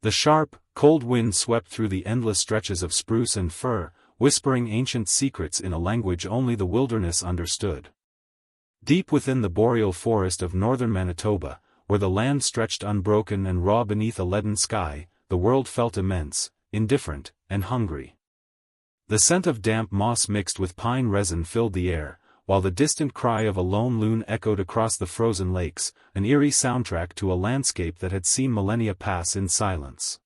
The sharp, cold wind swept through the endless stretches of spruce and fir, whispering ancient secrets in a language only the wilderness understood. Deep within the boreal forest of northern Manitoba, where the land stretched unbroken and raw beneath a leaden sky, the world felt immense, indifferent, and hungry. The scent of damp moss mixed with pine resin filled the air, while the distant cry of a lone loon echoed across the frozen lakes, an eerie soundtrack to a landscape that had seen millennia pass in silence.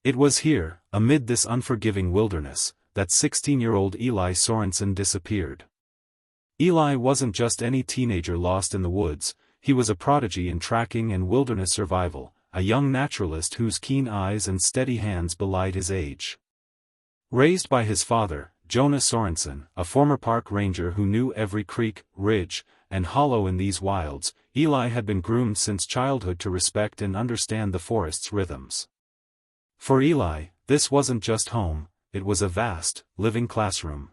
It was here, amid this unforgiving wilderness, that 16-year-old Eli Sorensen disappeared. Eli wasn't just any teenager lost in the woods, he was a prodigy in tracking and wilderness survival, a young naturalist whose keen eyes and steady hands belied his age. Raised by his father, Jonah Sorensen, a former park ranger who knew every creek, ridge, and hollow in these wilds, Eli had been groomed since childhood to respect and understand the forest's rhythms. For Eli, this wasn't just home, it was a vast, living classroom.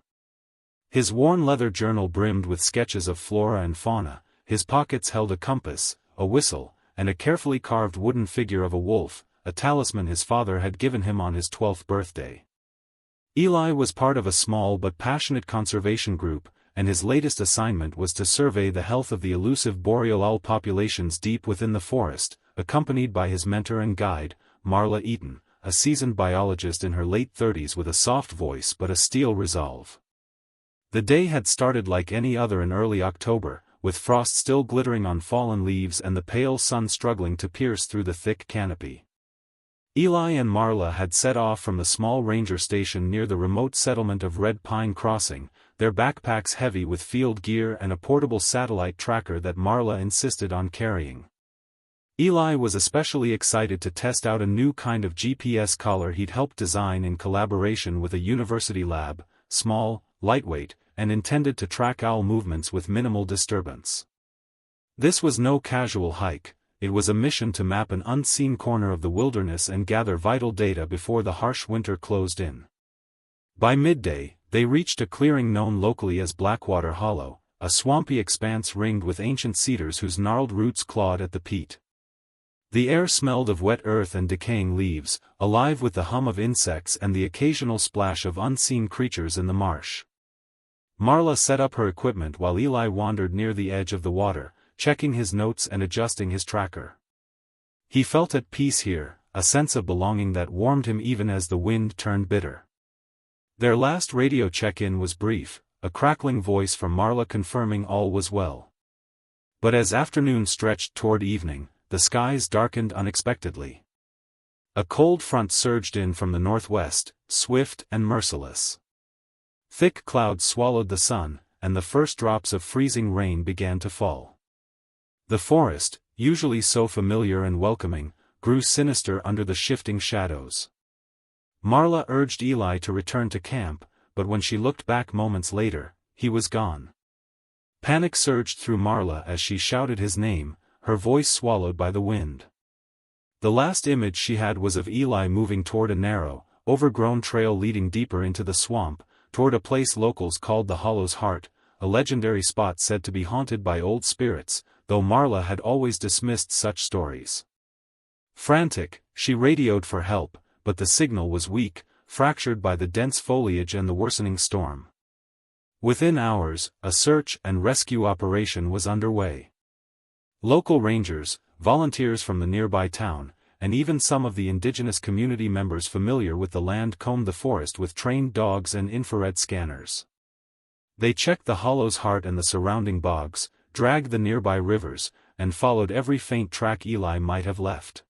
His worn leather journal brimmed with sketches of flora and fauna, his pockets held a compass, a whistle, and a carefully carved wooden figure of a wolf, a talisman his father had given him on his 12th birthday. Eli was part of a small but passionate conservation group, and his latest assignment was to survey the health of the elusive boreal owl populations deep within the forest, accompanied by his mentor and guide, Marla Eaton, a seasoned biologist in her late 30s with a soft voice but a steel resolve. The day had started like any other in early October, with frost still glittering on fallen leaves and the pale sun struggling to pierce through the thick canopy. Eli and Marla had set off from the small ranger station near the remote settlement of Red Pine Crossing, their backpacks heavy with field gear and a portable satellite tracker that Marla insisted on carrying. Eli was especially excited to test out a new kind of GPS collar he'd helped design in collaboration with a university lab, small, lightweight, and intended to track owl movements with minimal disturbance. This was no casual hike. It was a mission to map an unseen corner of the wilderness and gather vital data before the harsh winter closed in. By midday, they reached a clearing known locally as Blackwater Hollow, a swampy expanse ringed with ancient cedars whose gnarled roots clawed at the peat. The air smelled of wet earth and decaying leaves, alive with the hum of insects and the occasional splash of unseen creatures in the marsh. Marla set up her equipment while Eli wandered near the edge of the water, checking his notes and adjusting his tracker. He felt at peace here, a sense of belonging that warmed him even as the wind turned bitter. Their last radio check-in was brief, a crackling voice from Marla confirming all was well. But as afternoon stretched toward evening, the skies darkened unexpectedly. A cold front surged in from the northwest, swift and merciless. Thick clouds swallowed the sun, and the first drops of freezing rain began to fall. The forest, usually so familiar and welcoming, grew sinister under the shifting shadows. Marla urged Eli to return to camp, but when she looked back moments later, he was gone. Panic surged through Marla as she shouted his name, her voice swallowed by the wind. The last image she had was of Eli moving toward a narrow, overgrown trail leading deeper into the swamp, toward a place locals called the Hollow's Heart, a legendary spot said to be haunted by old spirits, though Marla had always dismissed such stories. Frantic, she radioed for help, but the signal was weak, fractured by the dense foliage and the worsening storm. Within hours, a search and rescue operation was underway. Local rangers, volunteers from the nearby town, and even some of the indigenous community members familiar with the land combed the forest with trained dogs and infrared scanners. They checked the Hollow's Heart and the surrounding bogs, dragged the nearby rivers, and followed every faint track Eli might have left.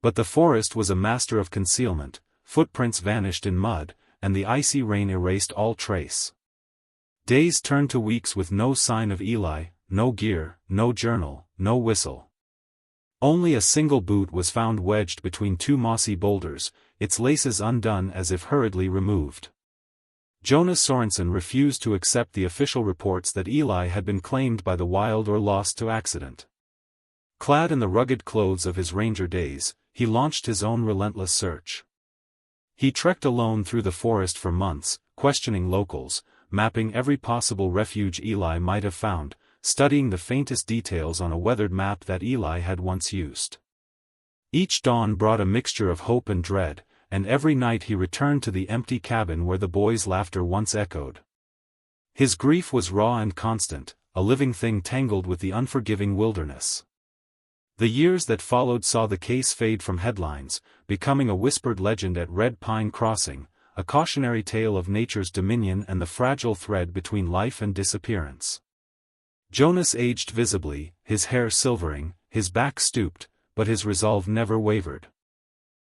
But the forest was a master of concealment, footprints vanished in mud, and the icy rain erased all trace. Days turned to weeks with no sign of Eli, no gear, no journal, no whistle. Only a single boot was found wedged between two mossy boulders, its laces undone as if hurriedly removed. Jonas Sorensen refused to accept the official reports that Eli had been claimed by the wild or lost to accident. Clad in the rugged clothes of his ranger days, he launched his own relentless search. He trekked alone through the forest for months, questioning locals, mapping every possible refuge Eli might have found, studying the faintest details on a weathered map that Eli had once used. Each dawn brought a mixture of hope and dread, and every night he returned to the empty cabin where the boys' laughter once echoed. His grief was raw and constant, a living thing tangled with the unforgiving wilderness. The years that followed saw the case fade from headlines, becoming a whispered legend at Red Pine Crossing, a cautionary tale of nature's dominion and the fragile thread between life and disappearance. Jonas aged visibly, his hair silvering, his back stooped, but his resolve never wavered.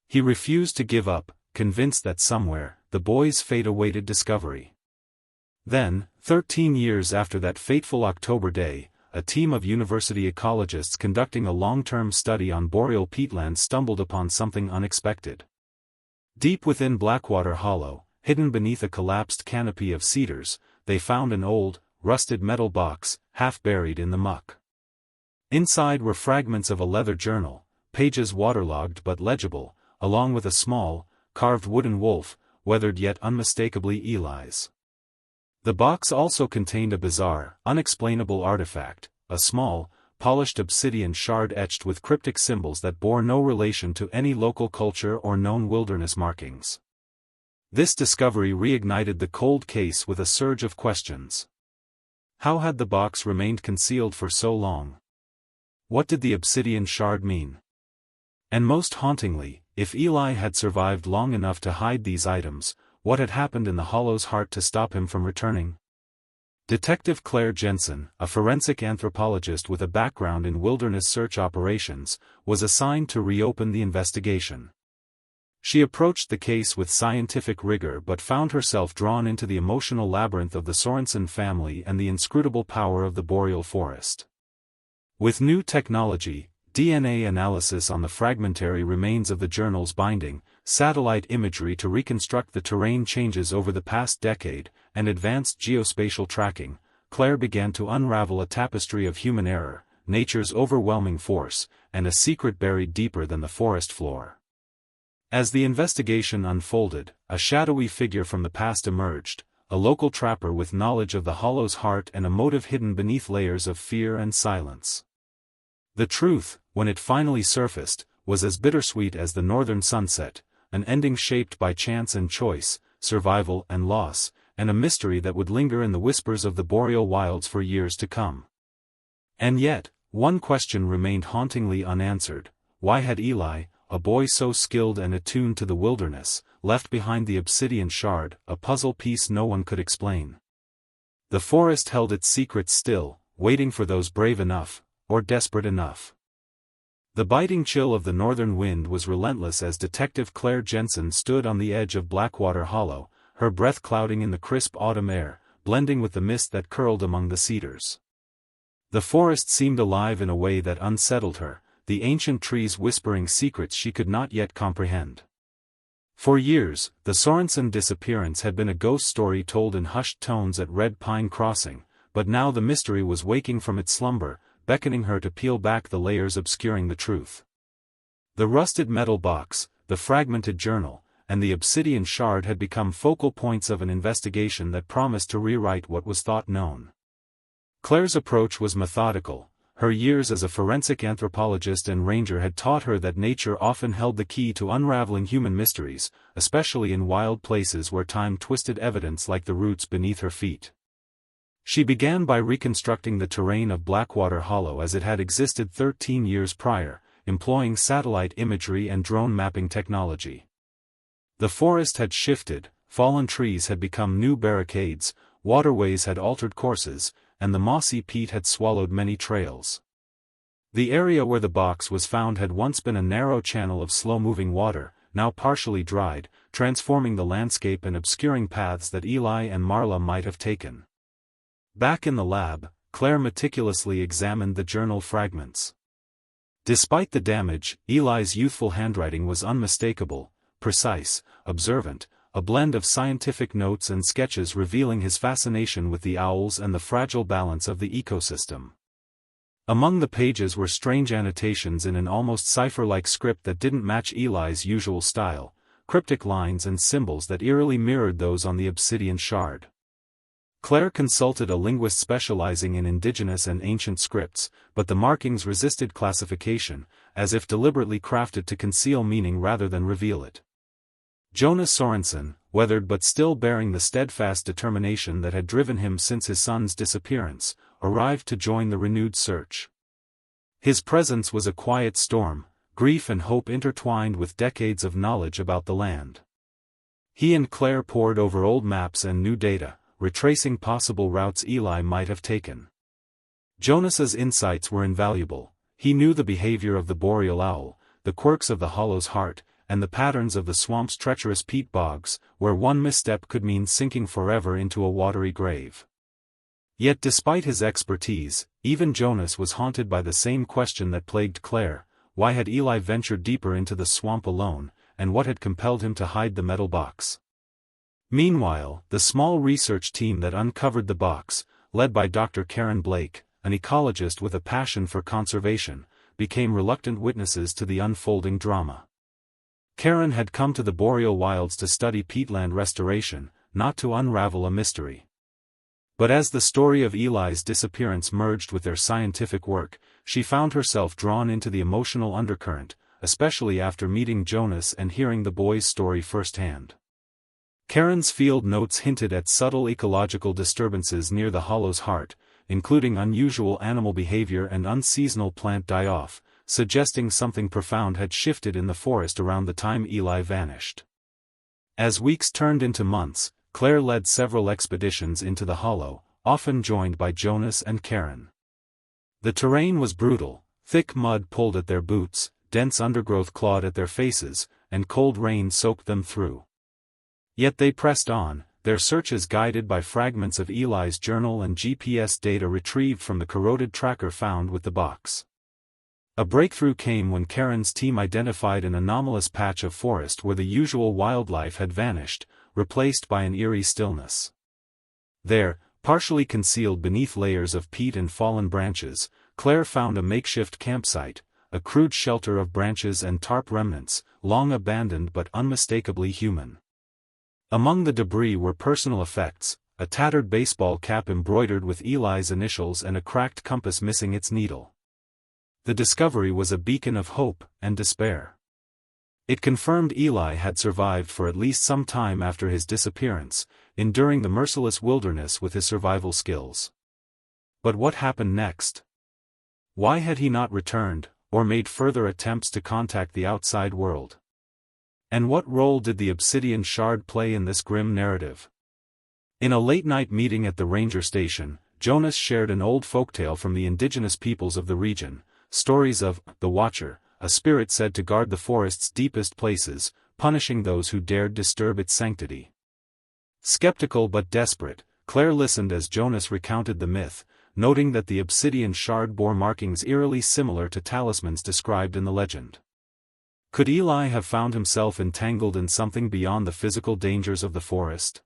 He refused to give up, convinced that somewhere, the boy's fate awaited discovery. Then, 13 years after that fateful October day, a team of university ecologists conducting a long-term study on Boreal peatlands stumbled upon something unexpected. Deep within Blackwater Hollow, hidden beneath a collapsed canopy of cedars, they found an old, rusted metal box, half buried in the muck. Inside were fragments of a leather journal, pages waterlogged but legible, along with a small, carved wooden wolf, weathered yet unmistakably Eli's. The box also contained a bizarre, unexplainable artifact, a small, polished obsidian shard etched with cryptic symbols that bore no relation to any local culture or known wilderness markings. This discovery reignited the cold case with a surge of questions. How had the box remained concealed for so long? What did the obsidian shard mean? And most hauntingly, if Eli had survived long enough to hide these items, what had happened in the hollow's heart to stop him from returning? Detective Claire Jensen, a forensic anthropologist with a background in wilderness search operations, was assigned to reopen the investigation. She approached the case with scientific rigor but found herself drawn into the emotional labyrinth of the Sorensen family and the inscrutable power of the boreal forest. With new technology, DNA analysis on the fragmentary remains of the journal's binding, satellite imagery to reconstruct the terrain changes over the past decade, and advanced geospatial tracking, Claire began to unravel a tapestry of human error, nature's overwhelming force, and a secret buried deeper than the forest floor. As the investigation unfolded, a shadowy figure from the past emerged, a local trapper with knowledge of the hollow's heart and a motive hidden beneath layers of fear and silence. The truth, when it finally surfaced, was as bittersweet as the northern sunset, an ending shaped by chance and choice, survival and loss, and a mystery that would linger in the whispers of the boreal wilds for years to come. And yet, one question remained hauntingly unanswered: why had Eli, a boy so skilled and attuned to the wilderness, left behind the obsidian shard, a puzzle piece no one could explain? The forest held its secrets still, waiting for those brave enough, or desperate enough. The biting chill of the northern wind was relentless as Detective Claire Jensen stood on the edge of Blackwater Hollow, her breath clouding in the crisp autumn air, blending with the mist that curled among the cedars. The forest seemed alive in a way that unsettled her, the ancient trees whispering secrets she could not yet comprehend. For years, the Sorensen disappearance had been a ghost story told in hushed tones at Red Pine Crossing, but now the mystery was waking from its slumber, beckoning her to peel back the layers obscuring the truth. The rusted metal box, the fragmented journal, and the obsidian shard had become focal points of an investigation that promised to rewrite what was thought known. Claire's approach was methodical. Her years as a forensic anthropologist and ranger had taught her that nature often held the key to unraveling human mysteries, especially in wild places where time twisted evidence like the roots beneath her feet. She began by reconstructing the terrain of Blackwater Hollow as it had existed 13 years prior, employing satellite imagery and drone mapping technology. The forest had shifted, fallen trees had become new barricades, waterways had altered courses, and the mossy peat had swallowed many trails. The area where the box was found had once been a narrow channel of slow-moving water, now partially dried, transforming the landscape and obscuring paths that Eli and Marla might have taken. Back in the lab, Claire meticulously examined the journal fragments. Despite the damage, Eli's youthful handwriting was unmistakable, precise, observant, a blend of scientific notes and sketches revealing his fascination with the owls and the fragile balance of the ecosystem. Among the pages were strange annotations in an almost cipher-like script that didn't match Eli's usual style, cryptic lines and symbols that eerily mirrored those on the obsidian shard. Claire consulted a linguist specializing in indigenous and ancient scripts, but the markings resisted classification, as if deliberately crafted to conceal meaning rather than reveal it. Jonas Sorensen, weathered but still bearing the steadfast determination that had driven him since his son's disappearance, arrived to join the renewed search. His presence was a quiet storm, grief and hope intertwined with decades of knowledge about the land. He and Claire pored over old maps and new data, retracing possible routes Eli might have taken. Jonas's insights were invaluable. He knew the behavior of the boreal owl, the quirks of the hollow's heart, and the patterns of the swamp's treacherous peat bogs, where one misstep could mean sinking forever into a watery grave. Yet despite his expertise, even Jonas was haunted by the same question that plagued Claire: why had Eli ventured deeper into the swamp alone, and what had compelled him to hide the metal box? Meanwhile, the small research team that uncovered the box, led by Dr. Karen Blake, an ecologist with a passion for conservation, became reluctant witnesses to the unfolding drama. Karen had come to the boreal wilds to study peatland restoration, not to unravel a mystery. But as the story of Eli's disappearance merged with their scientific work, she found herself drawn into the emotional undercurrent, especially after meeting Jonas and hearing the boy's story firsthand. Karen's field notes hinted at subtle ecological disturbances near the hollow's heart, including unusual animal behavior and unseasonal plant die-off, suggesting something profound had shifted in the forest around the time Eli vanished. As weeks turned into months, Claire led several expeditions into the hollow, often joined by Jonas and Karen. The terrain was brutal: thick mud pulled at their boots, dense undergrowth clawed at their faces, and cold rain soaked them through. Yet they pressed on, their searches guided by fragments of Eli's journal and GPS data retrieved from the corroded tracker found with the box. A breakthrough came when Karen's team identified an anomalous patch of forest where the usual wildlife had vanished, replaced by an eerie stillness. There, partially concealed beneath layers of peat and fallen branches, Claire found a makeshift campsite, a crude shelter of branches and tarp remnants, long abandoned but unmistakably human. Among the debris were personal effects: a tattered baseball cap embroidered with Eli's initials and a cracked compass missing its needle. The discovery was a beacon of hope and despair. It confirmed Eli had survived for at least some time after his disappearance, enduring the merciless wilderness with his survival skills. But what happened next? Why had he not returned, or made further attempts to contact the outside world? And what role did the obsidian shard play in this grim narrative? In a late-night meeting at the ranger station, Jonas shared an old folktale from the indigenous peoples of the region, stories of the Watcher, a spirit said to guard the forest's deepest places, punishing those who dared disturb its sanctity. Skeptical but desperate, Claire listened as Jonas recounted the myth, noting that the obsidian shard bore markings eerily similar to talismans described in the legend. Could Eli have found himself entangled in something beyond the physical dangers of the forest?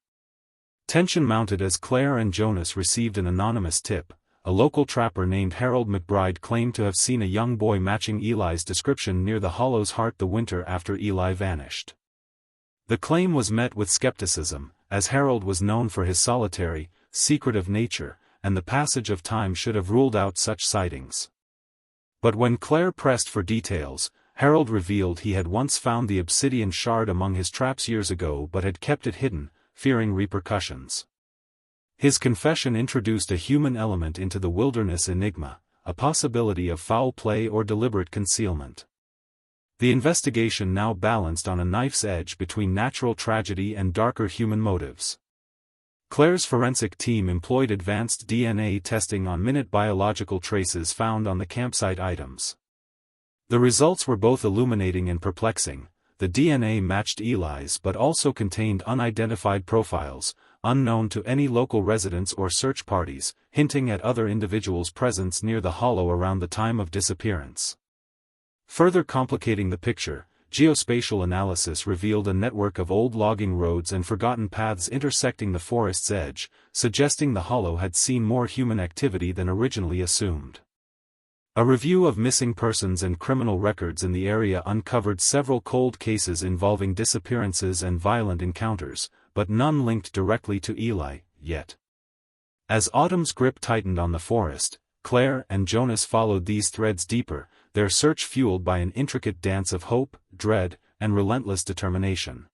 Tension mounted as Claire and Jonas received an anonymous tip. A local trapper named Harold McBride claimed to have seen a young boy matching Eli's description near the hollow's heart the winter after Eli vanished. The claim was met with skepticism, as Harold was known for his solitary, secretive nature, and the passage of time should have ruled out such sightings. But when Claire pressed for details, Harold revealed he had once found the obsidian shard among his traps years ago but had kept it hidden, fearing repercussions. His confession introduced a human element into the wilderness enigma, a possibility of foul play or deliberate concealment. The investigation now balanced on a knife's edge between natural tragedy and darker human motives. Claire's forensic team employed advanced DNA testing on minute biological traces found on the campsite items. The results were both illuminating and perplexing. The DNA matched Eli's but also contained unidentified profiles, unknown to any local residents or search parties, hinting at other individuals' presence near the hollow around the time of disappearance. Further complicating the picture, geospatial analysis revealed a network of old logging roads and forgotten paths intersecting the forest's edge, suggesting the hollow had seen more human activity than originally assumed. A review of missing persons and criminal records in the area uncovered several cold cases involving disappearances and violent encounters, but none linked directly to Eli, yet. As autumn's grip tightened on the forest, Claire and Jonas followed these threads deeper, their search fueled by an intricate dance of hope, dread, and relentless determination.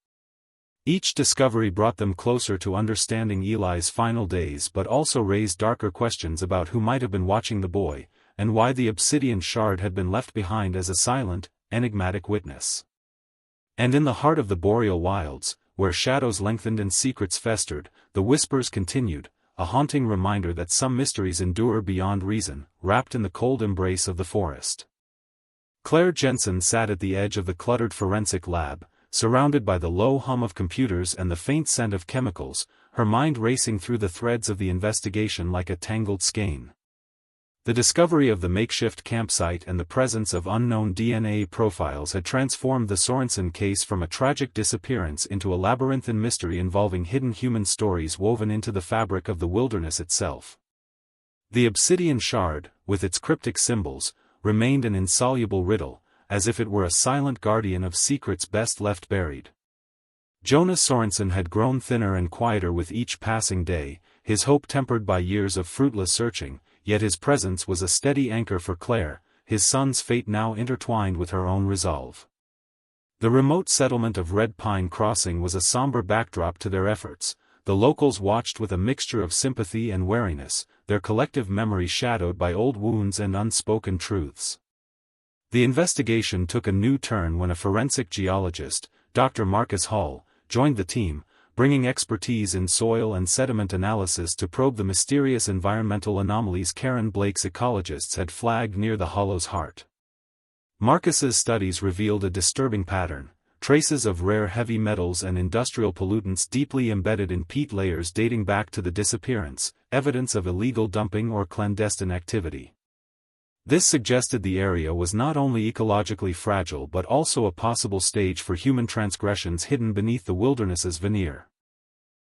Each discovery brought them closer to understanding Eli's final days but also raised darker questions about who might have been watching the boy, and why the obsidian shard had been left behind as a silent, enigmatic witness. And in the heart of the Boreal wilds, where shadows lengthened and secrets festered, the whispers continued, a haunting reminder that some mysteries endure beyond reason, wrapped in the cold embrace of the forest. Claire Jensen sat at the edge of the cluttered forensic lab, surrounded by the low hum of computers and the faint scent of chemicals, her mind racing through the threads of the investigation like a tangled skein. The discovery of the makeshift campsite and the presence of unknown DNA profiles had transformed the Sorensen case from a tragic disappearance into a labyrinthine mystery involving hidden human stories woven into the fabric of the wilderness itself. The obsidian shard, with its cryptic symbols, remained an insoluble riddle, as if it were a silent guardian of secrets best left buried. Jonas Sorensen had grown thinner and quieter with each passing day, his hope tempered by years of fruitless searching, yet his presence was a steady anchor for Claire, his son's fate now intertwined with her own resolve. The remote settlement of Red Pine Crossing was a somber backdrop to their efforts. The locals watched with a mixture of sympathy and wariness, their collective memory shadowed by old wounds and unspoken truths. The investigation took a new turn when a forensic geologist, Dr. Marcus Hall, joined the team, bringing expertise in soil and sediment analysis to probe the mysterious environmental anomalies Karen Blake's ecologists had flagged near the hollow's heart. Marcus's studies revealed a disturbing pattern, traces of rare heavy metals and industrial pollutants deeply embedded in peat layers dating back to the disappearance, evidence of illegal dumping or clandestine activity. This suggested the area was not only ecologically fragile but also a possible stage for human transgressions hidden beneath the wilderness's veneer.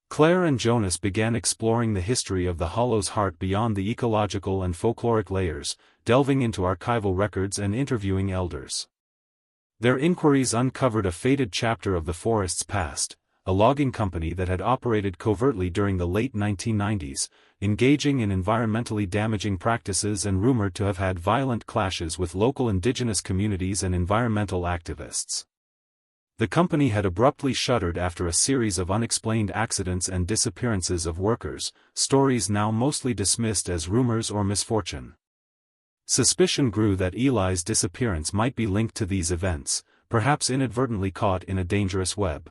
Claire and Jonas began exploring the history of the hollow's heart beyond the ecological and folkloric layers, delving into archival records and interviewing elders. Their inquiries uncovered a faded chapter of the forest's past, a logging company that had operated covertly during the late 1990s, engaging in environmentally damaging practices and rumored to have had violent clashes with local indigenous communities and environmental activists. The company had abruptly shuttered after a series of unexplained accidents and disappearances of workers, stories now mostly dismissed as rumors or misfortune. Suspicion grew that Eli's disappearance might be linked to these events, perhaps inadvertently caught in a dangerous web.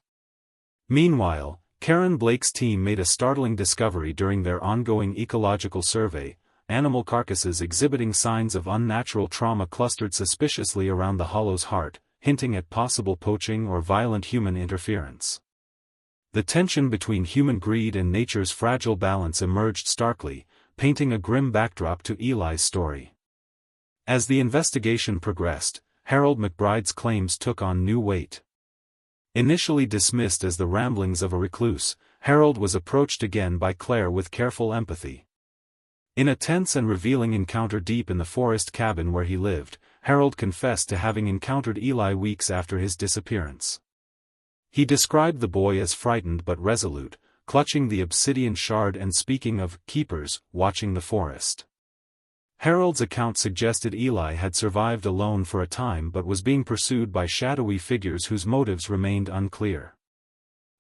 Meanwhile, Karen Blake's team made a startling discovery during their ongoing ecological survey: animal carcasses exhibiting signs of unnatural trauma clustered suspiciously around the hollow's heart, hinting at possible poaching or violent human interference. The tension between human greed and nature's fragile balance emerged starkly, painting a grim backdrop to Eli's story. As the investigation progressed, Harold McBride's claims took on new weight. Initially dismissed as the ramblings of a recluse, Harold was approached again by Claire with careful empathy. In a tense and revealing encounter deep in the forest cabin where he lived, Harold confessed to having encountered Eli weeks after his disappearance. He described the boy as frightened but resolute, clutching the obsidian shard and speaking of keepers watching the forest. Harold's account suggested Eli had survived alone for a time but was being pursued by shadowy figures whose motives remained unclear.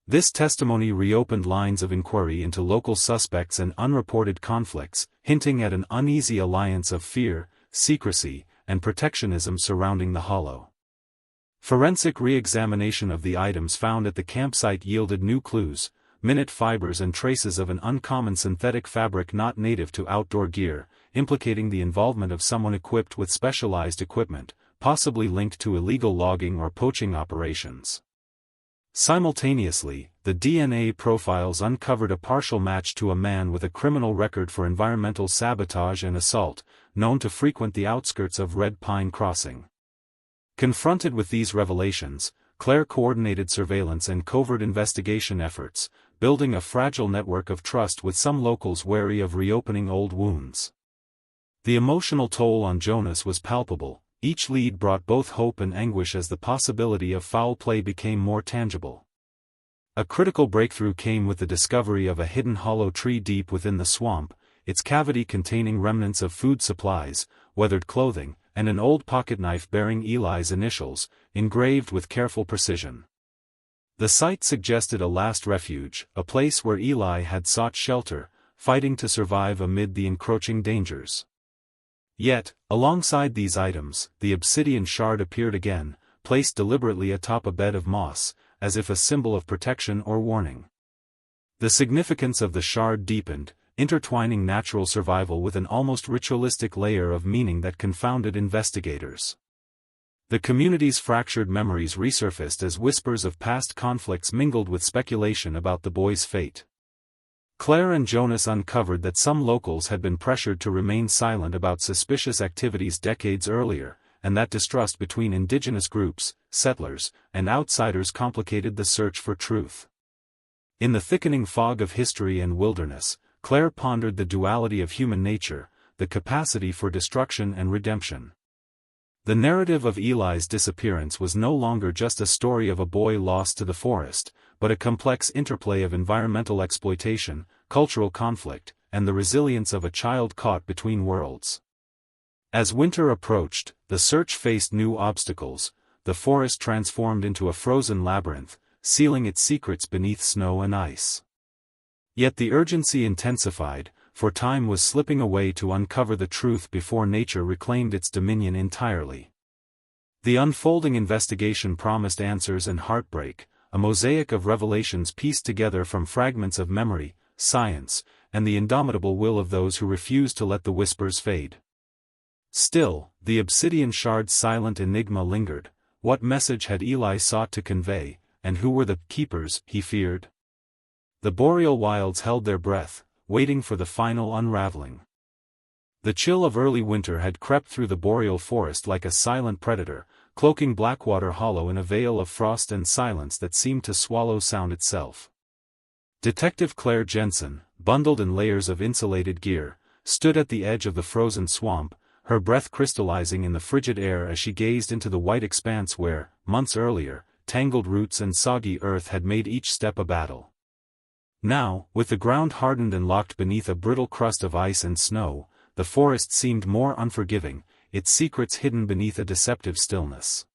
This testimony reopened lines of inquiry into local suspects and unreported conflicts, hinting at an uneasy alliance of fear, secrecy, and protectionism surrounding the hollow. Forensic re-examination of the items found at the campsite yielded new clues: minute fibers and traces of an uncommon synthetic fabric not native to outdoor gear, implicating the involvement of someone equipped with specialized equipment, possibly linked to illegal logging or poaching operations. Simultaneously, the DNA profiles uncovered a partial match to a man with a criminal record for environmental sabotage and assault, known to frequent the outskirts of Red Pine Crossing. Confronted with these revelations, Claire coordinated surveillance and covert investigation efforts, building a fragile network of trust with some locals wary of reopening old wounds. The emotional toll on Jonas was palpable. Each lead brought both hope and anguish as the possibility of foul play became more tangible. A critical breakthrough came with the discovery of a hidden hollow tree deep within the swamp, its cavity containing remnants of food supplies, weathered clothing, and an old pocketknife bearing Eli's initials, engraved with careful precision. The site suggested a last refuge, a place where Eli had sought shelter, fighting to survive amid the encroaching dangers. Yet, alongside these items, the obsidian shard appeared again, placed deliberately atop a bed of moss, as if a symbol of protection or warning. The significance of the shard deepened, intertwining natural survival with an almost ritualistic layer of meaning that confounded investigators. The community's fractured memories resurfaced as whispers of past conflicts mingled with speculation about the boy's fate. Claire and Jonas uncovered that some locals had been pressured to remain silent about suspicious activities decades earlier, and that distrust between indigenous groups, settlers, and outsiders complicated the search for truth. In the thickening fog of history and wilderness, Claire pondered the duality of human nature, the capacity for destruction and redemption. The narrative of Eli's disappearance was no longer just a story of a boy lost to the forest, but a complex interplay of environmental exploitation, cultural conflict, and the resilience of a child caught between worlds. As winter approached, the search faced new obstacles. The forest transformed into a frozen labyrinth, sealing its secrets beneath snow and ice. Yet the urgency intensified, for time was slipping away to uncover the truth before nature reclaimed its dominion entirely. The unfolding investigation promised answers and heartbreak, a mosaic of revelations pieced together from fragments of memory, science, and the indomitable will of those who refused to let the whispers fade. Still, the obsidian shard's silent enigma lingered. What message had Eli sought to convey, and who were the keepers he feared? The boreal wilds held their breath, waiting for the final unraveling. The chill of early winter had crept through the boreal forest like a silent predator, cloaking Blackwater Hollow in a veil of frost and silence that seemed to swallow sound itself. Detective Claire Jensen, bundled in layers of insulated gear, stood at the edge of the frozen swamp, her breath crystallizing in the frigid air as she gazed into the white expanse where, months earlier, tangled roots and soggy earth had made each step a battle. Now, with the ground hardened and locked beneath a brittle crust of ice and snow, the forest seemed more unforgiving, its secrets hidden beneath a deceptive stillness.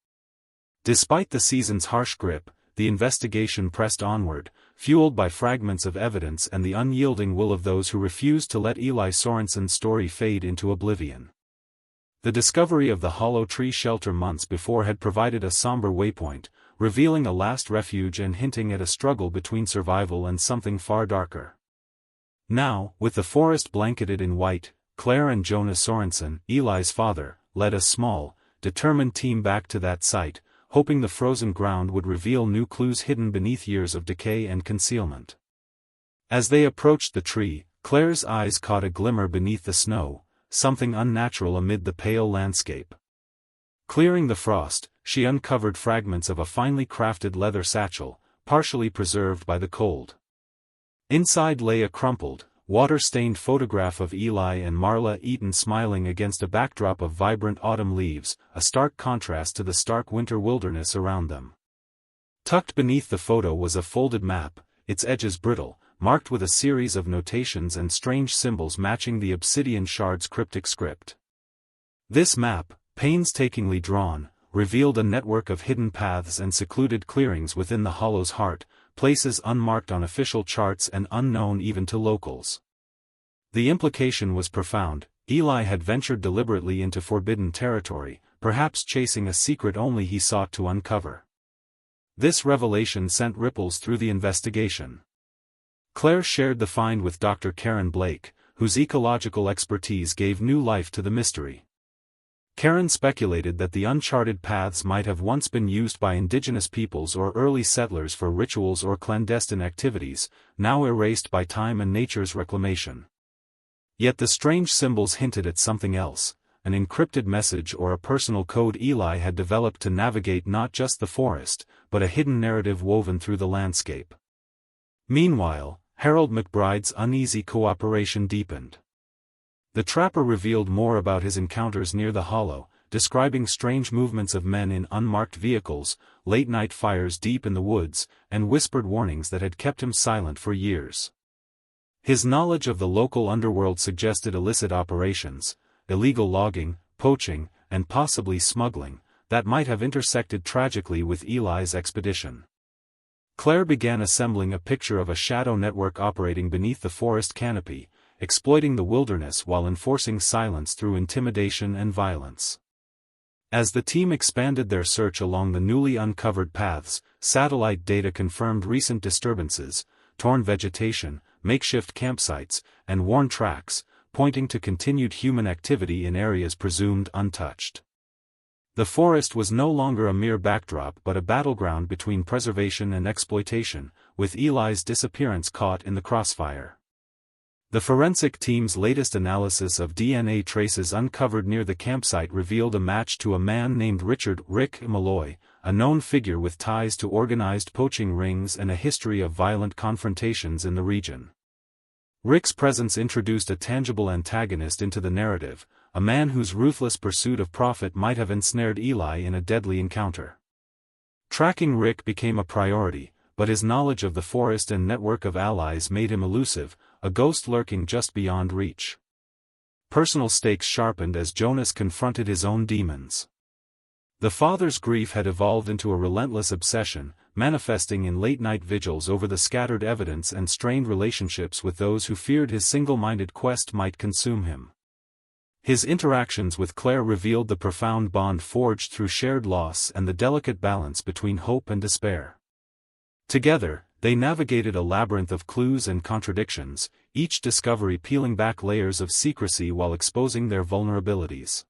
Despite the season's harsh grip, the investigation pressed onward, fueled by fragments of evidence and the unyielding will of those who refused to let Eli Sorensen's story fade into oblivion. The discovery of the hollow tree shelter months before had provided a somber waypoint, revealing a last refuge and hinting at a struggle between survival and something far darker. Now, with the forest blanketed in white, Claire and Jonas Sorensen, Eli's father, led a small, determined team back to that site, hoping the frozen ground would reveal new clues hidden beneath years of decay and concealment. As they approached the tree, Claire's eyes caught a glimmer beneath the snow, something unnatural amid the pale landscape. Clearing the frost, she uncovered fragments of a finely crafted leather satchel, partially preserved by the cold. Inside lay a crumpled, water-stained photograph of Eli and Marla Eaton smiling against a backdrop of vibrant autumn leaves, a stark contrast to the stark winter wilderness around them. Tucked beneath the photo was a folded map, its edges brittle, marked with a series of notations and strange symbols matching the obsidian shard's cryptic script. This map, painstakingly drawn, revealed a network of hidden paths and secluded clearings within the hollow's heart, places unmarked on official charts and unknown even to locals. The implication was profound. Eli had ventured deliberately into forbidden territory, perhaps chasing a secret only he sought to uncover. This revelation sent ripples through the investigation. Claire shared the find with Dr. Karen Blake, whose ecological expertise gave new life to the mystery. Karen speculated that the uncharted paths might have once been used by indigenous peoples or early settlers for rituals or clandestine activities, now erased by time and nature's reclamation. Yet the strange symbols hinted at something else, an encrypted message or a personal code Eli had developed to navigate not just the forest, but a hidden narrative woven through the landscape. Meanwhile, Harold McBride's uneasy cooperation deepened. The trapper revealed more about his encounters near the hollow, describing strange movements of men in unmarked vehicles, late-night fires deep in the woods, and whispered warnings that had kept him silent for years. His knowledge of the local underworld suggested illicit operations, illegal logging, poaching, and possibly smuggling, that might have intersected tragically with Eli's expedition. Claire began assembling a picture of a shadow network operating beneath the forest canopy, exploiting the wilderness while enforcing silence through intimidation and violence. As the team expanded their search along the newly uncovered paths, satellite data confirmed recent disturbances, torn vegetation, makeshift campsites, and worn tracks, pointing to continued human activity in areas presumed untouched. The forest was no longer a mere backdrop but a battleground between preservation and exploitation, with Eli's disappearance caught in the crossfire. The forensic team's latest analysis of DNA traces uncovered near the campsite revealed a match to a man named Richard "Rick" Malloy, a known figure with ties to organized poaching rings and a history of violent confrontations in the region. Rick's presence introduced a tangible antagonist into the narrative, a man whose ruthless pursuit of profit might have ensnared Eli in a deadly encounter. Tracking Rick became a priority, but his knowledge of the forest and network of allies made him elusive, a ghost lurking just beyond reach. Personal stakes sharpened as Jonas confronted his own demons. The father's grief had evolved into a relentless obsession, manifesting in late-night vigils over the scattered evidence and strained relationships with those who feared his single-minded quest might consume him. His interactions with Claire revealed the profound bond forged through shared loss and the delicate balance between hope and despair. Together, they navigated a labyrinth of clues and contradictions, each discovery peeling back layers of secrecy while exposing their vulnerabilities.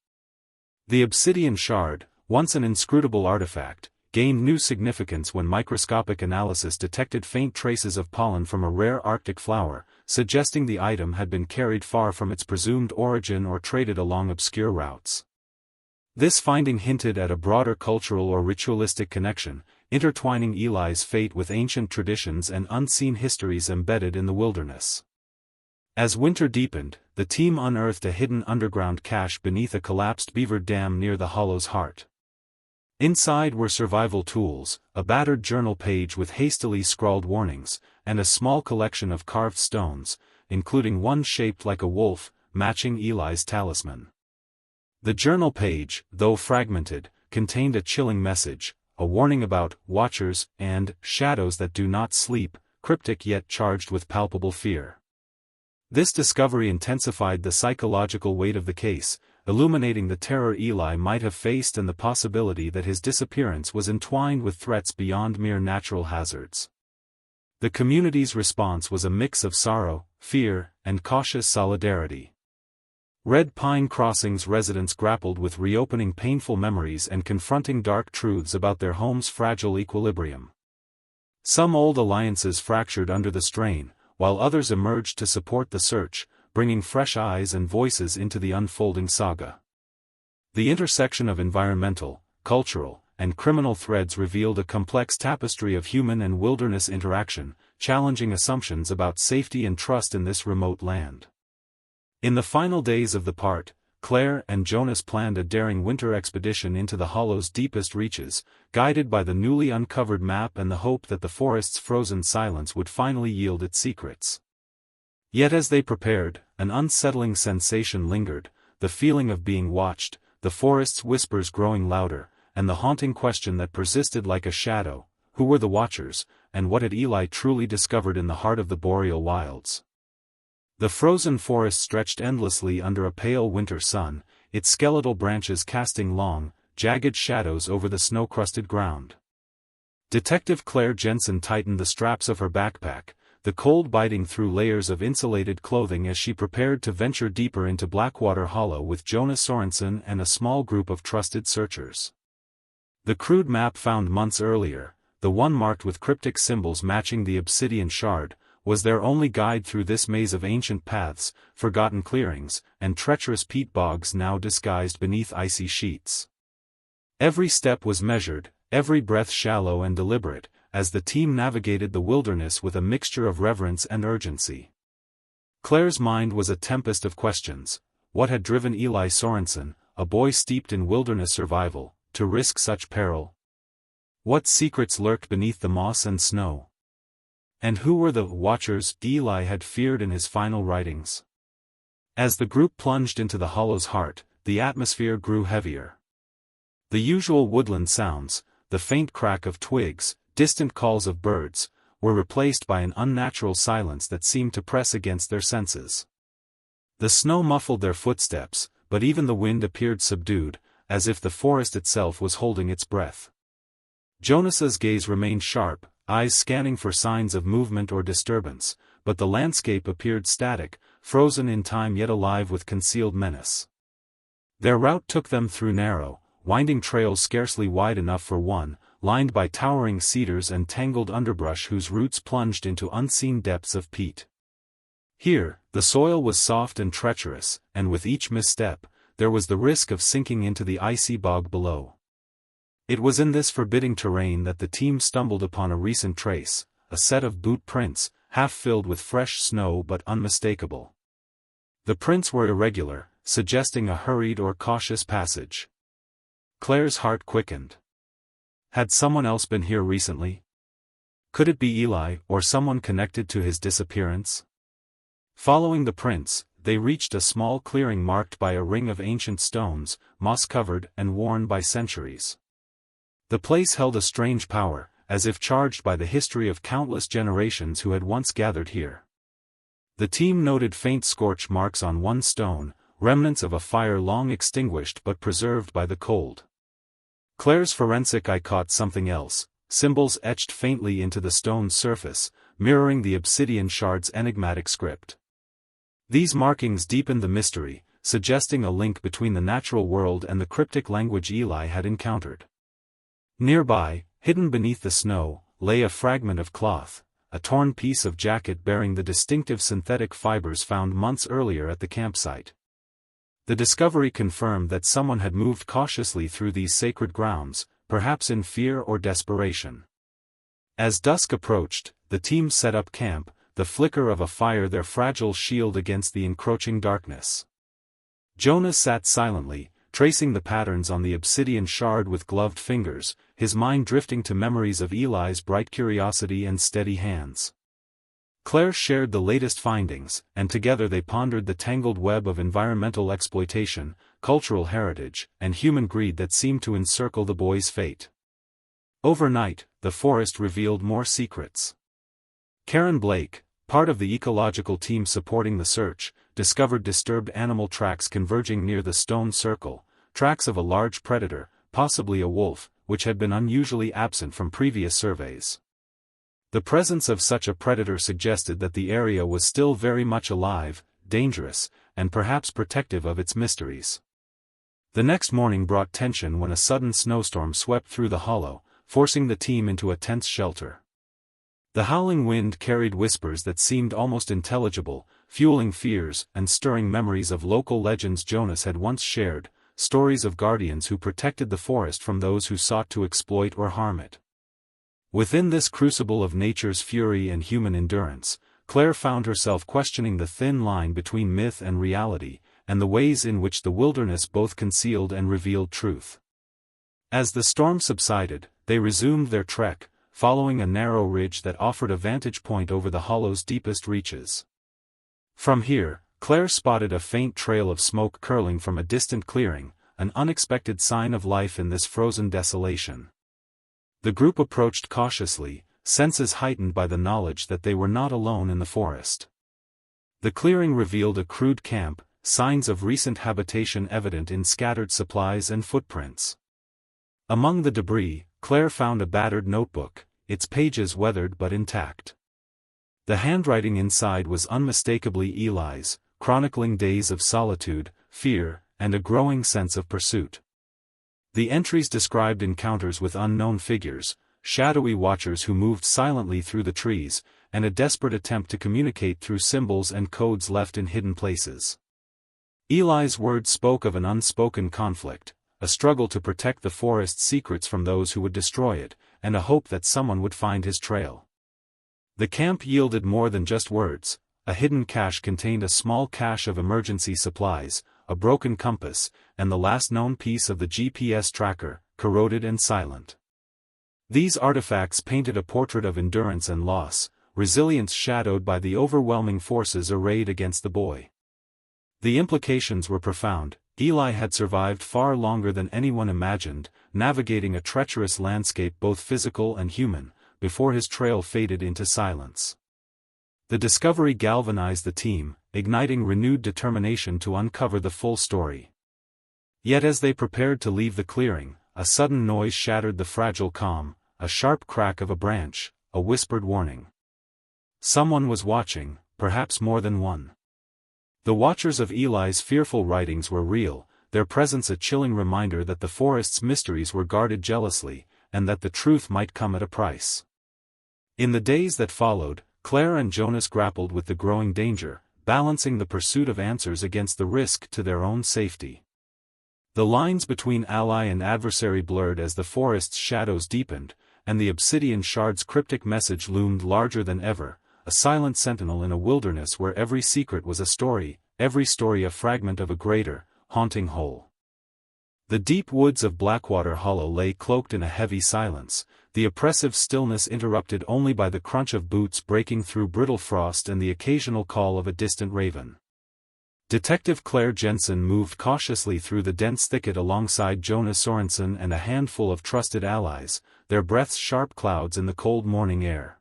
The obsidian shard, once an inscrutable artifact, gained new significance when microscopic analysis detected faint traces of pollen from a rare Arctic flower, suggesting the item had been carried far from its presumed origin or traded along obscure routes. This finding hinted at a broader cultural or ritualistic connection, intertwining Eli's fate with ancient traditions and unseen histories embedded in the wilderness. As winter deepened, the team unearthed a hidden underground cache beneath a collapsed beaver dam near the hollow's heart. Inside were survival tools, a battered journal page with hastily scrawled warnings, and a small collection of carved stones, including one shaped like a wolf, matching Eli's talisman. The journal page, though fragmented, contained a chilling message, a warning about watchers and shadows that do not sleep, cryptic yet charged with palpable fear. This discovery intensified the psychological weight of the case, illuminating the terror Eli might have faced and the possibility that his disappearance was entwined with threats beyond mere natural hazards. The community's response was a mix of sorrow, fear, and cautious solidarity. Red Pine Crossing's residents grappled with reopening painful memories and confronting dark truths about their home's fragile equilibrium. Some old alliances fractured under the strain, while others emerged to support the search, bringing fresh eyes and voices into the unfolding saga. The intersection of environmental, cultural, and criminal threads revealed a complex tapestry of human and wilderness interaction, challenging assumptions about safety and trust in this remote land. In the final days of the part, Claire and Jonas planned a daring winter expedition into the hollow's deepest reaches, guided by the newly uncovered map and the hope that the forest's frozen silence would finally yield its secrets. Yet as they prepared, an unsettling sensation lingered, the feeling of being watched, the forest's whispers growing louder, and the haunting question that persisted like a shadow: who were the watchers, and what had Eli truly discovered in the heart of the boreal wilds? The frozen forest stretched endlessly under a pale winter sun, its skeletal branches casting long, jagged shadows over the snow-crusted ground. Detective Claire Jensen tightened the straps of her backpack, the cold biting through layers of insulated clothing as she prepared to venture deeper into Blackwater Hollow with Jonas Sorensen and a small group of trusted searchers. The crude map found months earlier, the one marked with cryptic symbols matching the obsidian shard, was their only guide through this maze of ancient paths, forgotten clearings, and treacherous peat bogs now disguised beneath icy sheets. Every step was measured, every breath shallow and deliberate, as the team navigated the wilderness with a mixture of reverence and urgency. Claire's mind was a tempest of questions. What had driven Eli Sorensen, a boy steeped in wilderness survival, to risk such peril? What secrets lurked beneath the moss and snow? And who were the watchers Eli had feared in his final writings? As the group plunged into the hollow's heart, the atmosphere grew heavier. The usual woodland sounds, the faint crack of twigs, distant calls of birds, were replaced by an unnatural silence that seemed to press against their senses. The snow muffled their footsteps, but even the wind appeared subdued, as if the forest itself was holding its breath. Jonas's gaze remained sharp, eyes scanning for signs of movement or disturbance, but the landscape appeared static, frozen in time yet alive with concealed menace. Their route took them through narrow, winding trails scarcely wide enough for one, lined by towering cedars and tangled underbrush whose roots plunged into unseen depths of peat. Here, the soil was soft and treacherous, and with each misstep, there was the risk of sinking into the icy bog below. It was in this forbidding terrain that the team stumbled upon a recent trace, a set of boot prints, half filled with fresh snow but unmistakable. The prints were irregular, suggesting a hurried or cautious passage. Claire's heart quickened. Had someone else been here recently? Could it be Eli, or someone connected to his disappearance? Following the prints, they reached a small clearing marked by a ring of ancient stones, moss-covered and worn by centuries. The place held a strange power, as if charged by the history of countless generations who had once gathered here. The team noted faint scorch marks on one stone, remnants of a fire long extinguished but preserved by the cold. Claire's forensic eye caught something else, symbols etched faintly into the stone's surface, mirroring the obsidian shard's enigmatic script. These markings deepened the mystery, suggesting a link between the natural world and the cryptic language Eli had encountered. Nearby, hidden beneath the snow, lay a fragment of cloth, a torn piece of jacket bearing the distinctive synthetic fibers found months earlier at the campsite. The discovery confirmed that someone had moved cautiously through these sacred grounds, perhaps in fear or desperation. As dusk approached, the team set up camp, the flicker of a fire their fragile shield against the encroaching darkness. Jonas sat silently, tracing the patterns on the obsidian shard with gloved fingers, his mind drifting to memories of Eli's bright curiosity and steady hands. Claire shared the latest findings, and together they pondered the tangled web of environmental exploitation, cultural heritage, and human greed that seemed to encircle the boy's fate. Overnight, the forest revealed more secrets. Karen Blake, part of the ecological team supporting the search, discovered disturbed animal tracks converging near the stone circle, tracks of a large predator, possibly a wolf, which had been unusually absent from previous surveys. The presence of such a predator suggested that the area was still very much alive, dangerous, and perhaps protective of its mysteries. The next morning brought tension when a sudden snowstorm swept through the hollow, forcing the team into a tense shelter. The howling wind carried whispers that seemed almost intelligible, fueling fears and stirring memories of local legends Jonas had once shared, stories of guardians who protected the forest from those who sought to exploit or harm it. Within this crucible of nature's fury and human endurance, Claire found herself questioning the thin line between myth and reality, and the ways in which the wilderness both concealed and revealed truth. As the storm subsided, they resumed their trek, following a narrow ridge that offered a vantage point over the hollow's deepest reaches. From here, Claire spotted a faint trail of smoke curling from a distant clearing, an unexpected sign of life in this frozen desolation. The group approached cautiously, senses heightened by the knowledge that they were not alone in the forest. The clearing revealed a crude camp, signs of recent habitation evident in scattered supplies and footprints. Among the debris, Claire found a battered notebook, its pages weathered but intact. The handwriting inside was unmistakably Eli's, chronicling days of solitude, fear, and a growing sense of pursuit. The entries described encounters with unknown figures, shadowy watchers who moved silently through the trees, and a desperate attempt to communicate through symbols and codes left in hidden places. Eli's words spoke of an unspoken conflict, a struggle to protect the forest's secrets from those who would destroy it, and a hope that someone would find his trail. The camp yielded more than just words. A hidden cache contained a small cache of emergency supplies, a broken compass, and the last known piece of the GPS tracker, corroded and silent. These artifacts painted a portrait of endurance and loss, resilience shadowed by the overwhelming forces arrayed against the boy. The implications were profound. Eli had survived far longer than anyone imagined, navigating a treacherous landscape both physical and human, before his trail faded into silence. The discovery galvanized the team, igniting renewed determination to uncover the full story. Yet as they prepared to leave the clearing, a sudden noise shattered the fragile calm, a sharp crack of a branch, a whispered warning. Someone was watching, perhaps more than one. The watchers of Eli's fearful writings were real, their presence a chilling reminder that the forest's mysteries were guarded jealously, and that the truth might come at a price. In the days that followed, Claire and Jonas grappled with the growing danger, balancing the pursuit of answers against the risk to their own safety. The lines between ally and adversary blurred as the forest's shadows deepened, and the obsidian shard's cryptic message loomed larger than ever, a silent sentinel in a wilderness where every secret was a story, every story a fragment of a greater, haunting whole. The deep woods of Blackwater Hollow lay cloaked in a heavy silence, the oppressive stillness interrupted only by the crunch of boots breaking through brittle frost and the occasional call of a distant raven. Detective Claire Jensen moved cautiously through the dense thicket alongside Jonas Sorensen and a handful of trusted allies, their breaths sharp clouds in the cold morning air.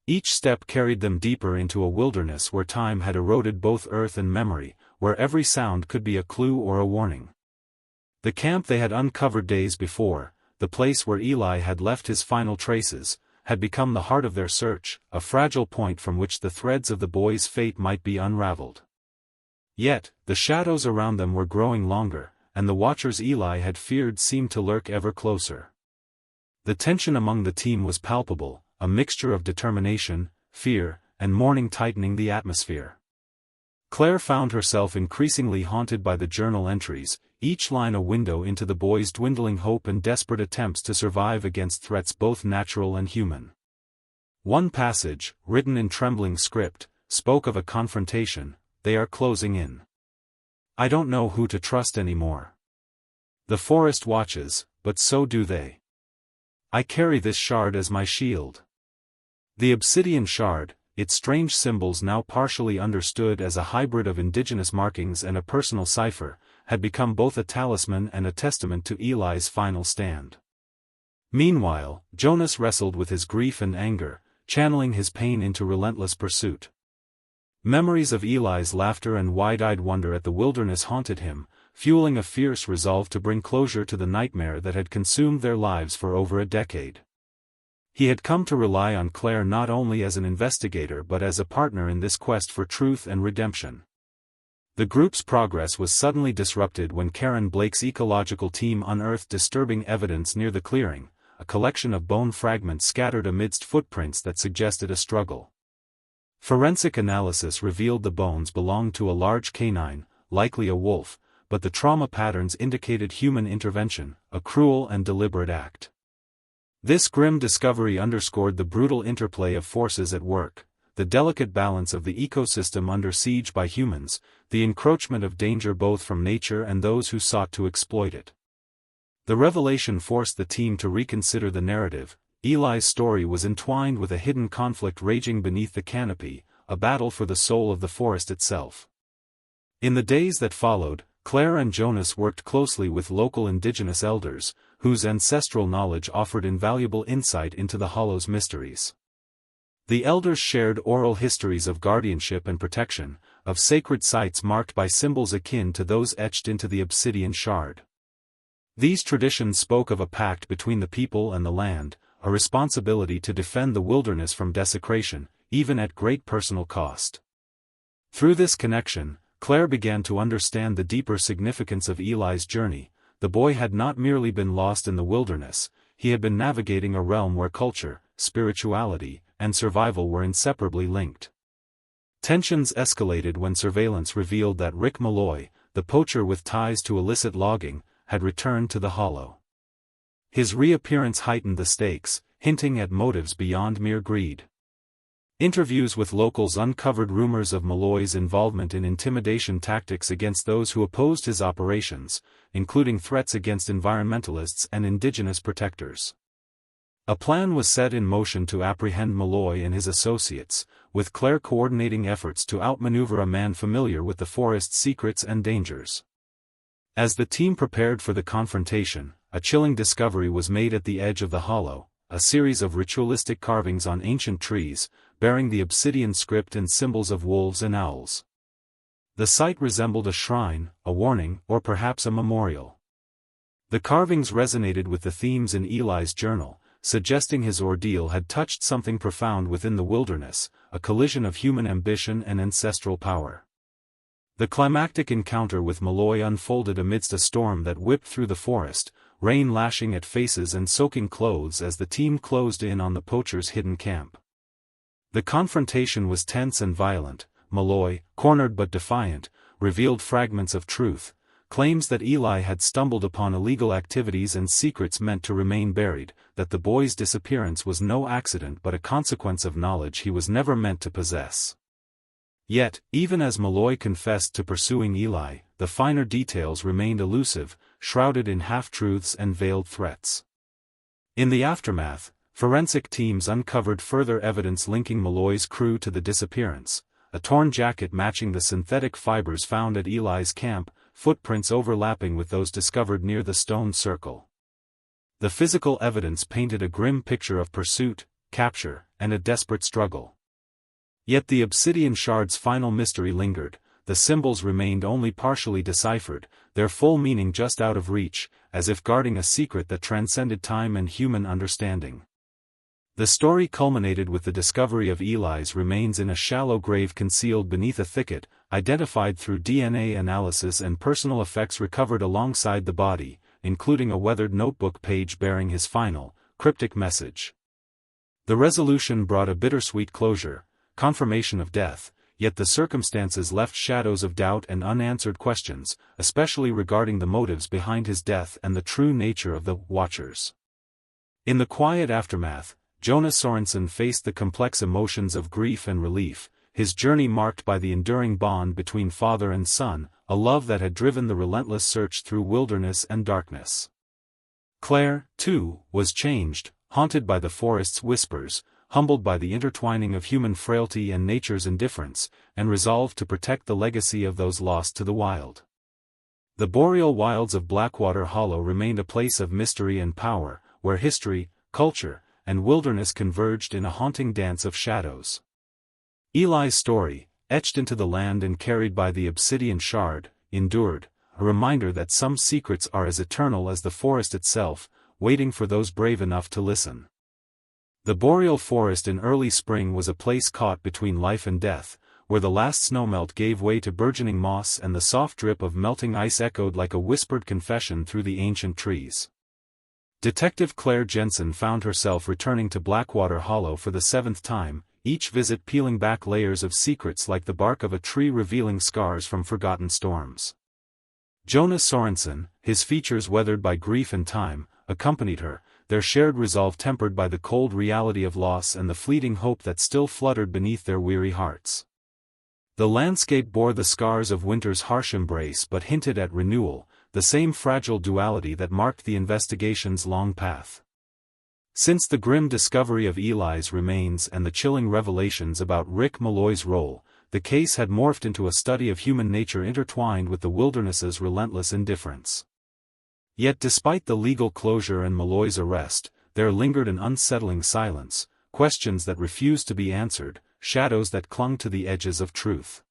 Each step carried them deeper into a wilderness where time had eroded both earth and memory, where every sound could be a clue or a warning. The camp they had uncovered days before, the place where Eli had left his final traces, had become the heart of their search, a fragile point from which the threads of the boy's fate might be unraveled. Yet, the shadows around them were growing longer, and the watchers Eli had feared seemed to lurk ever closer. The tension among the team was palpable, a mixture of determination, fear, and mourning tightening the atmosphere. Claire found herself increasingly haunted by the journal entries, each line a window into the boy's dwindling hope and desperate attempts to survive against threats both natural and human. One passage, written in trembling script, spoke of a confrontation. They are closing in. I don't know who to trust anymore. The forest watches, but so do they. I carry this shard as my shield. The obsidian shard, its strange symbols now partially understood as a hybrid of indigenous markings and a personal cipher, had become both a talisman and a testament to Eli's final stand. Meanwhile, Jonas wrestled with his grief and anger, channeling his pain into relentless pursuit. Memories of Eli's laughter and wide-eyed wonder at the wilderness haunted him, fueling a fierce resolve to bring closure to the nightmare that had consumed their lives for over a decade. He had come to rely on Claire not only as an investigator but as a partner in this quest for truth and redemption. The group's progress was suddenly disrupted when Karen Blake's ecological team unearthed disturbing evidence near the clearing, a collection of bone fragments scattered amidst footprints that suggested a struggle. Forensic analysis revealed the bones belonged to a large canine, likely a wolf, but the trauma patterns indicated human intervention, a cruel and deliberate act. This grim discovery underscored the brutal interplay of forces at work, the delicate balance of the ecosystem under siege by humans, the encroachment of danger both from nature and those who sought to exploit it. The revelation forced the team to reconsider the narrative. Eli's story was entwined with a hidden conflict raging beneath the canopy, a battle for the soul of the forest itself. In the days that followed, Claire and Jonas worked closely with local indigenous elders, whose ancestral knowledge offered invaluable insight into the Hollow's mysteries. The elders shared oral histories of guardianship and protection, of sacred sites marked by symbols akin to those etched into the obsidian shard. These traditions spoke of a pact between the people and the land, a responsibility to defend the wilderness from desecration, even at great personal cost. Through this connection, Claire began to understand the deeper significance of Eli's journey. The boy had not merely been lost in the wilderness, he had been navigating a realm where culture, spirituality, and survival were inseparably linked. Tensions escalated when surveillance revealed that Rick Malloy, the poacher with ties to illicit logging, had returned to the Hollow. His reappearance heightened the stakes, hinting at motives beyond mere greed. Interviews with locals uncovered rumors of Malloy's involvement in intimidation tactics against those who opposed his operations, including threats against environmentalists and indigenous protectors. A plan was set in motion to apprehend Malloy and his associates, with Claire coordinating efforts to outmaneuver a man familiar with the forest's secrets and dangers. As the team prepared for the confrontation, a chilling discovery was made at the edge of the hollow, a series of ritualistic carvings on ancient trees, bearing the obsidian script and symbols of wolves and owls. The site resembled a shrine, a warning, or perhaps a memorial. The carvings resonated with the themes in Eli's journal, suggesting his ordeal had touched something profound within the wilderness, a collision of human ambition and ancestral power. The climactic encounter with Malloy unfolded amidst a storm that whipped through the forest, rain lashing at faces and soaking clothes as the team closed in on the poacher's hidden camp. The confrontation was tense and violent. Malloy, cornered but defiant, revealed fragments of truth, claims that Eli had stumbled upon illegal activities and secrets meant to remain buried, that the boy's disappearance was no accident but a consequence of knowledge he was never meant to possess. Yet, even as Malloy confessed to pursuing Eli, the finer details remained elusive, shrouded in half-truths and veiled threats. In the aftermath, forensic teams uncovered further evidence linking Malloy's crew to the disappearance, a torn jacket matching the synthetic fibers found at Eli's camp, footprints overlapping with those discovered near the stone circle. The physical evidence painted a grim picture of pursuit, capture, and a desperate struggle. Yet the obsidian shard's final mystery lingered, the symbols remained only partially deciphered, their full meaning just out of reach, as if guarding a secret that transcended time and human understanding. The story culminated with the discovery of Eli's remains in a shallow grave concealed beneath a thicket, identified through DNA analysis and personal effects recovered alongside the body, including a weathered notebook page bearing his final, cryptic message. The resolution brought a bittersweet closure, confirmation of death, yet the circumstances left shadows of doubt and unanswered questions, especially regarding the motives behind his death and the true nature of the Watchers. In the quiet aftermath, Jonah Sorensen faced the complex emotions of grief and relief, his journey marked by the enduring bond between father and son, a love that had driven the relentless search through wilderness and darkness. Claire, too, was changed, haunted by the forest's whispers, humbled by the intertwining of human frailty and nature's indifference, and resolved to protect the legacy of those lost to the wild. The boreal wilds of Blackwater Hollow remained a place of mystery and power, where history, culture, and wilderness converged in a haunting dance of shadows. Eli's story, etched into the land and carried by the obsidian shard, endured, a reminder that some secrets are as eternal as the forest itself, waiting for those brave enough to listen. The boreal forest in early spring was a place caught between life and death, where the last snowmelt gave way to burgeoning moss and the soft drip of melting ice echoed like a whispered confession through the ancient trees. Detective Claire Jensen found herself returning to Blackwater Hollow for the 7th time, each visit peeling back layers of secrets like the bark of a tree revealing scars from forgotten storms. Jonah Sorensen, his features weathered by grief and time, accompanied her, their shared resolve tempered by the cold reality of loss and the fleeting hope that still fluttered beneath their weary hearts. The landscape bore the scars of winter's harsh embrace but hinted at renewal, the same fragile duality that marked the investigation's long path. Since the grim discovery of Eli's remains and the chilling revelations about Rick Malloy's role, the case had morphed into a study of human nature intertwined with the wilderness's relentless indifference. Yet despite the legal closure and Malloy's arrest, there lingered an unsettling silence, questions that refused to be answered, shadows that clung to the edges of truth.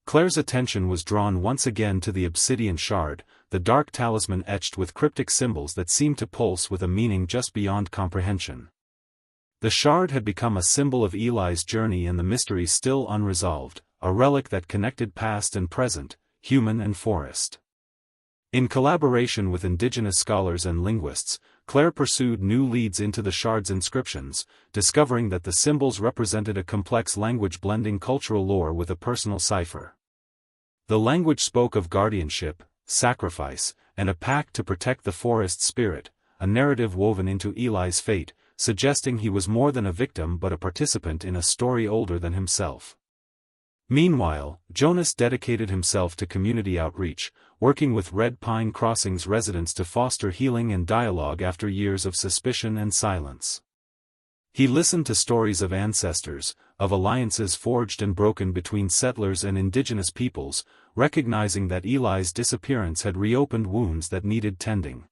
Claire's attention was drawn once again to the obsidian shard, the dark talisman etched with cryptic symbols that seemed to pulse with a meaning just beyond comprehension. The shard had become a symbol of Eli's journey and the mystery still unresolved, a relic that connected past and present, human and forest. In collaboration with indigenous scholars and linguists, Claire pursued new leads into the shard's inscriptions, discovering that the symbols represented a complex language blending cultural lore with a personal cipher. The language spoke of guardianship, sacrifice, and a pact to protect the forest's spirit, a narrative woven into Eli's fate, suggesting he was more than a victim but a participant in a story older than himself. Meanwhile, Jonas dedicated himself to community outreach, working with Red Pine Crossing's residents to foster healing and dialogue after years of suspicion and silence. He listened to stories of ancestors, of alliances forged and broken between settlers and indigenous peoples, recognizing that Eli's disappearance had reopened wounds that needed tending.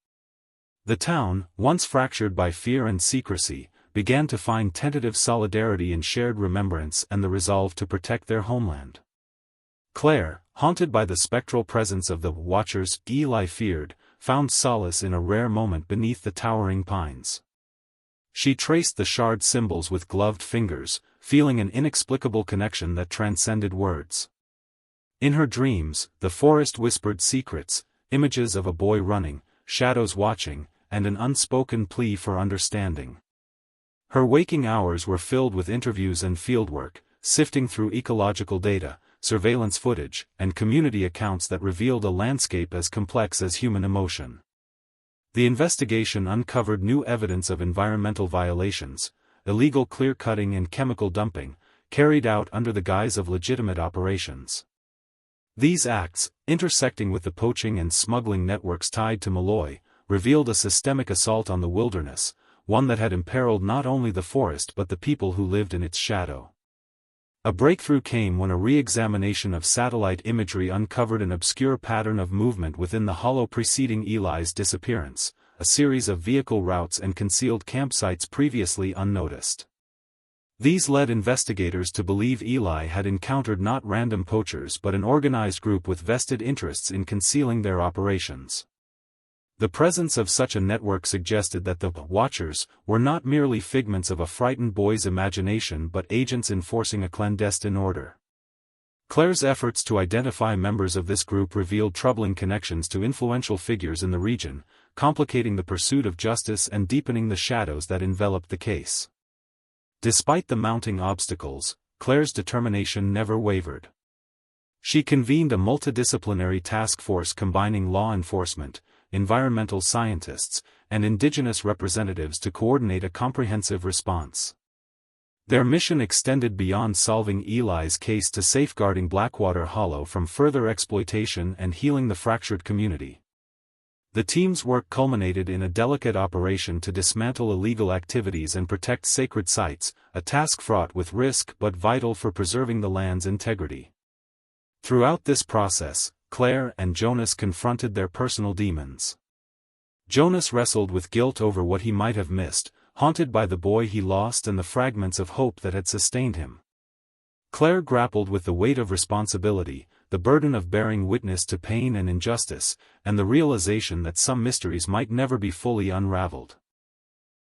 The town, once fractured by fear and secrecy, began to find tentative solidarity in shared remembrance and the resolve to protect their homeland. Claire, haunted by the spectral presence of the Watchers Eli feared, found solace in a rare moment beneath the towering pines. She traced the shard symbols with gloved fingers, feeling an inexplicable connection that transcended words. In her dreams, the forest whispered secrets, images of a boy running, shadows watching, and an unspoken plea for understanding. Her waking hours were filled with interviews and fieldwork, sifting through ecological data, surveillance footage, and community accounts that revealed a landscape as complex as human emotion. The investigation uncovered new evidence of environmental violations, illegal clear-cutting and chemical dumping, carried out under the guise of legitimate operations. These acts, intersecting with the poaching and smuggling networks tied to Malloy, revealed a systemic assault on the wilderness, one that had imperiled not only the forest but the people who lived in its shadow. A breakthrough came when a re-examination of satellite imagery uncovered an obscure pattern of movement within the hollow preceding Eli's disappearance, a series of vehicle routes and concealed campsites previously unnoticed. These led investigators to believe Eli had encountered not random poachers but an organized group with vested interests in concealing their operations. The presence of such a network suggested that the Watchers were not merely figments of a frightened boy's imagination but agents enforcing a clandestine order. Claire's efforts to identify members of this group revealed troubling connections to influential figures in the region, complicating the pursuit of justice and deepening the shadows that enveloped the case. Despite the mounting obstacles, Claire's determination never wavered. She convened a multidisciplinary task force combining law enforcement, environmental scientists, and indigenous representatives to coordinate a comprehensive response. Their mission extended beyond solving Eli's case to safeguarding Blackwater Hollow from further exploitation and healing the fractured community. The team's work culminated in a delicate operation to dismantle illegal activities and protect sacred sites, a task fraught with risk but vital for preserving the land's integrity. Throughout this process, Claire and Jonas confronted their personal demons. Jonas wrestled with guilt over what he might have missed, haunted by the boy he lost and the fragments of hope that had sustained him. Claire grappled with the weight of responsibility, the burden of bearing witness to pain and injustice, and the realization that some mysteries might never be fully unraveled.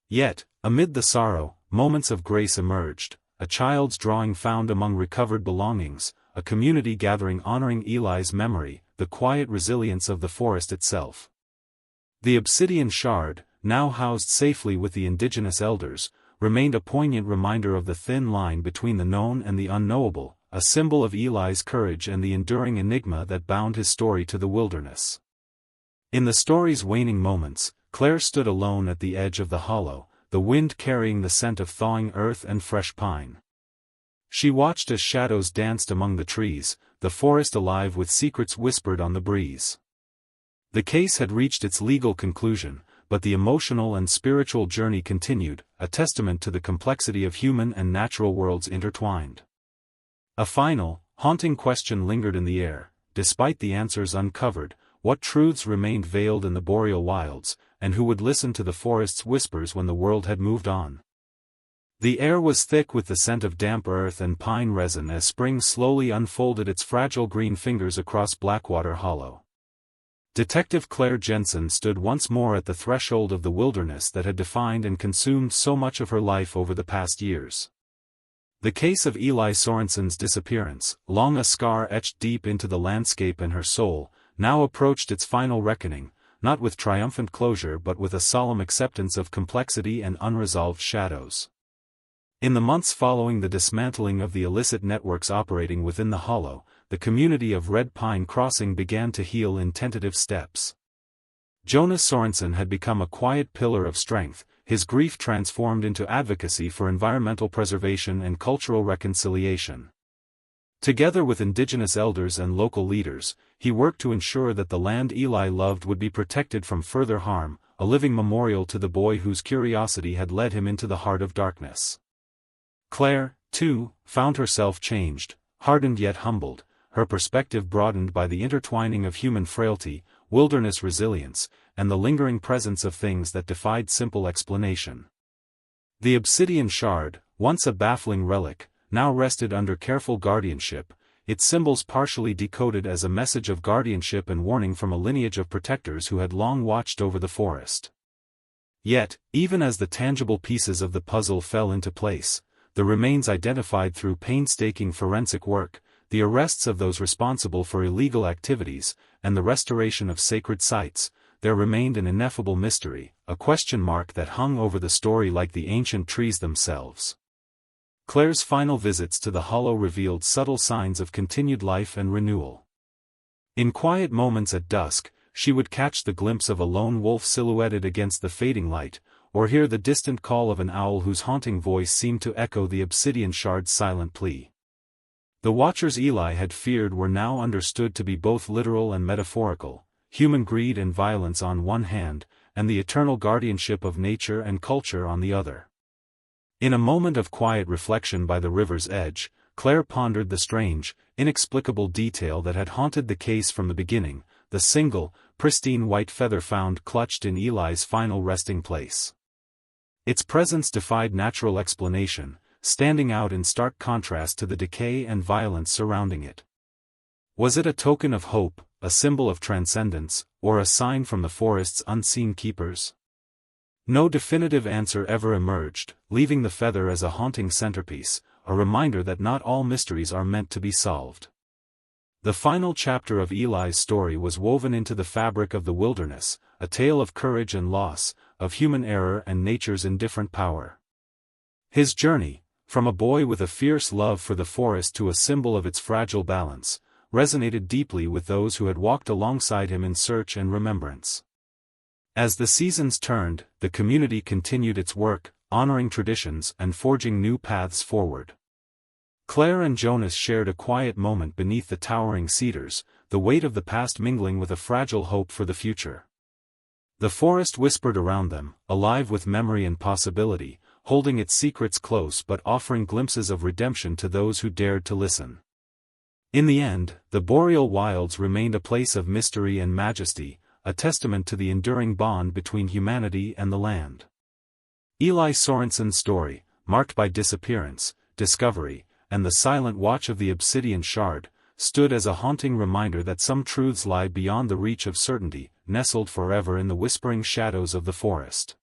Yet, amid the sorrow, moments of grace emerged, a child's drawing found among recovered belongings, a community gathering honoring Eli's memory, the quiet resilience of the forest itself. The obsidian shard, now housed safely with the indigenous elders, remained a poignant reminder of the thin line between the known and the unknowable, a symbol of Eli's courage and the enduring enigma that bound his story to the wilderness. In the story's waning moments, Claire stood alone at the edge of the hollow, the wind carrying the scent of thawing earth and fresh pine. She watched as shadows danced among the trees, the forest alive with secrets whispered on the breeze. The case had reached its legal conclusion, but the emotional and spiritual journey continued, a testament to the complexity of human and natural worlds intertwined. A final, haunting question lingered in the air: despite the answers uncovered, what truths remained veiled in the boreal wilds, and who would listen to the forest's whispers when the world had moved on? The air was thick with the scent of damp earth and pine resin as spring slowly unfolded its fragile green fingers across Blackwater Hollow. Detective Claire Jensen stood once more at the threshold of the wilderness that had defined and consumed so much of her life over the past years. The case of Eli Sorensen's disappearance, long a scar etched deep into the landscape and her soul, now approached its final reckoning, not with triumphant closure but with a solemn acceptance of complexity and unresolved shadows. In the months following the dismantling of the illicit networks operating within the hollow, the community of Red Pine Crossing began to heal in tentative steps. Jonas Sorensen had become a quiet pillar of strength, his grief transformed into advocacy for environmental preservation and cultural reconciliation. Together with indigenous elders and local leaders, he worked to ensure that the land Eli loved would be protected from further harm, a living memorial to the boy whose curiosity had led him into the heart of darkness. Claire, too, found herself changed, hardened yet humbled, her perspective broadened by the intertwining of human frailty, wilderness resilience, and the lingering presence of things that defied simple explanation. The obsidian shard, once a baffling relic, now rested under careful guardianship, its symbols partially decoded as a message of guardianship and warning from a lineage of protectors who had long watched over the forest. Yet, even as the tangible pieces of the puzzle fell into place, the remains identified through painstaking forensic work, the arrests of those responsible for illegal activities, and the restoration of sacred sites, there remained an ineffable mystery, a question mark that hung over the story like the ancient trees themselves. Claire's final visits to the hollow revealed subtle signs of continued life and renewal. In quiet moments at dusk, she would catch the glimpse of a lone wolf silhouetted against the fading light, or hear the distant call of an owl whose haunting voice seemed to echo the obsidian shard's silent plea. The watchers Eli had feared were now understood to be both literal and metaphorical, human greed and violence on one hand, and the eternal guardianship of nature and culture on the other. In a moment of quiet reflection by the river's edge, Claire pondered the strange, inexplicable detail that had haunted the case from the beginning, the single, pristine white feather found clutched in Eli's final resting place. Its presence defied natural explanation, standing out in stark contrast to the decay and violence surrounding it. Was it a token of hope, a symbol of transcendence, or a sign from the forest's unseen keepers? No definitive answer ever emerged, leaving the feather as a haunting centerpiece, a reminder that not all mysteries are meant to be solved. The final chapter of Eli's story was woven into the fabric of the wilderness, a tale of courage and loss, of human error and nature's indifferent power. His journey, from a boy with a fierce love for the forest to a symbol of its fragile balance, resonated deeply with those who had walked alongside him in search and remembrance. As the seasons turned, the community continued its work, honoring traditions and forging new paths forward. Claire and Jonas shared a quiet moment beneath the towering cedars, the weight of the past mingling with a fragile hope for the future. The forest whispered around them, alive with memory and possibility, holding its secrets close but offering glimpses of redemption to those who dared to listen. In the end, the Boreal wilds remained a place of mystery and majesty, a testament to the enduring bond between humanity and the land. Eli Sorensen's story, marked by disappearance, discovery, and the silent watch of the obsidian shard, stood as a haunting reminder that some truths lie beyond the reach of certainty, nestled forever in the whispering shadows of the forest.